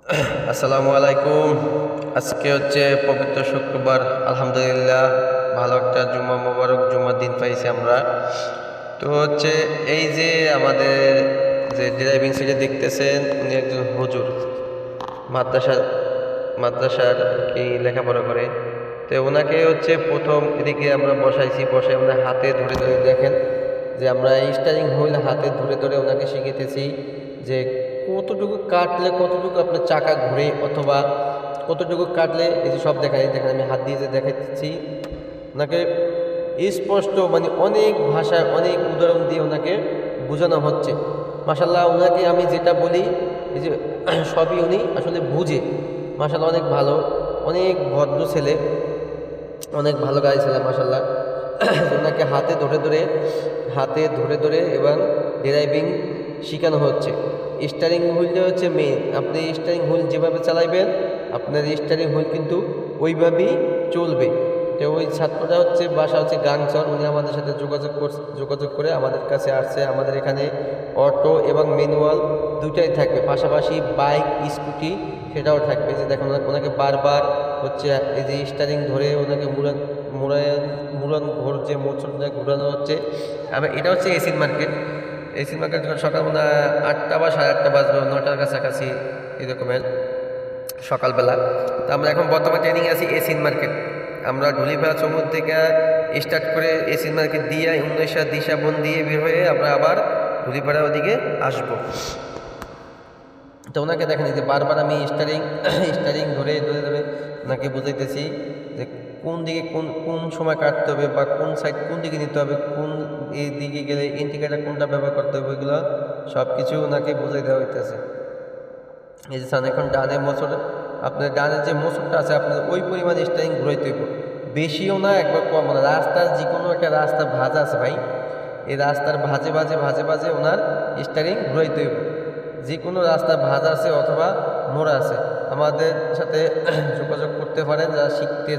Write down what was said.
আসসালামু আলাইকুম। আজকে হচ্ছে পবিত্র শুক্রবার। আলহামদুলিল্লাহ, ভালো একটা জুমা মোবারক জুমার দিন পাইছি আমরা। তো হচ্ছে এই যে আমাদের যে ড্রাইভিং সিটে দেখতেছেন, উনি একজন হুজুর, মাদ্রাসা মাদ্রাসার কি লেখাপড়া করে। তো ওনাকে হচ্ছে প্রথম এদিকে আমরা বসাই ওনার হাতে ধরে ধরে দেখেন যে আমরা স্টারিং হুইল হাতে ধরে ধরে ওনাকে শিখেতেছি যে কতটুকু কাটলে কতটুকু আপনার চাকা ঘুরে, অথবা কতটুকু কাটলে এই যে সব দেখেন আমি হাত দিয়ে যে দেখাচ্ছি ওনাকে স্পষ্ট, মানে অনেক ভাষায় অনেক উদাহরণ দিয়ে ওনাকে বোঝানো হচ্ছে। মাশাল্লাহ, ওনাকে আমি যেটা বলি এই যে সবই উনি আসলে বুঝে। মাশাল্লাহ, অনেক ভালো, অনেক ভদ্র ছেলে, অনেক ভালো গাড়ি ছেলে মাশাল্লাহ। ওনাকে হাতে ধরে ধরে এবং ড্রাইভিং শেখানো হচ্ছে। স্টারিং হুইলটা হচ্ছে মেন। আপনি স্টারিং হুইল যেভাবে চালাইবেন, আপনার স্টারিং হুইল কিন্তু ওইভাবেই চলবে। তো ওই ছাত্রটা হচ্ছে বাসা হচ্ছে গাংচর, উনি আমাদের সাথে যোগাযোগ করে আমাদের কাছে আসছে। আমাদের এখানে অটো এবং ম্যানুয়াল দুটাই থাকবে, পাশাপাশি বাইক স্কুটি সেটাও থাকবে। যে দেখুন ওনাকে বারবার হচ্ছে এই যে স্টারিং ধরে ওনাকে মুরান ঘোর যে মোচরটা ঘুরানো হচ্ছে। আবার এটা হচ্ছে এসির মার্কেট সকাল মনে হয় 8টা বা 8:30 বাজবে, 9টার কাছাকাছি এরকমের সকালবেলা। তো আমরা এখন বর্তমানে ট্রেনিং আছি এসিন মার্কেট। আমরা ঢুলিপাড়া চৌমুর থেকে স্টার্ট করে এসিন মার্কেট দিয়ে 19 দিশাবন দিয়ে বের হয়ে আমরা আবার ঢুলিপাড়া ওদিকে আসবো। তো ওনাকে দেখেন যে বারবার আমি স্টারিং ধরে ধরে ধরে ওনাকে বুঝাইতেছি যে কোন দিকে কোন সময় কাটতে হবে, বা কোন সাইড কোন দিকে নিতে হবে, কোন এই দিকে গেলে ইন্ডিকেটার কোনটা ব্যবহার করতে হবে, এগুলো সব কিছু ওনাকে বুঝাই দেওয়া হইতেছে। এই যে স্যার এখন ডানে মোচর, আপনার ডানের যে মোচরটা আছে আপনার ওই পরিমাণে স্টারিং ঘুরাইতে হইব, বেশিও না একবার কম না। রাস্তার যে কোনো একটা রাস্তা ভাঁজ আছে ভাই, এই রাস্তার ভাজে ওনার স্টারিং ঘুরাইতে হইব। যে কোনো রাস্তা ভাঁজ আছে অথবা মোড় আছে, আমাদের সাথে যোগাযোগ করতে পারেন যারা শিখতে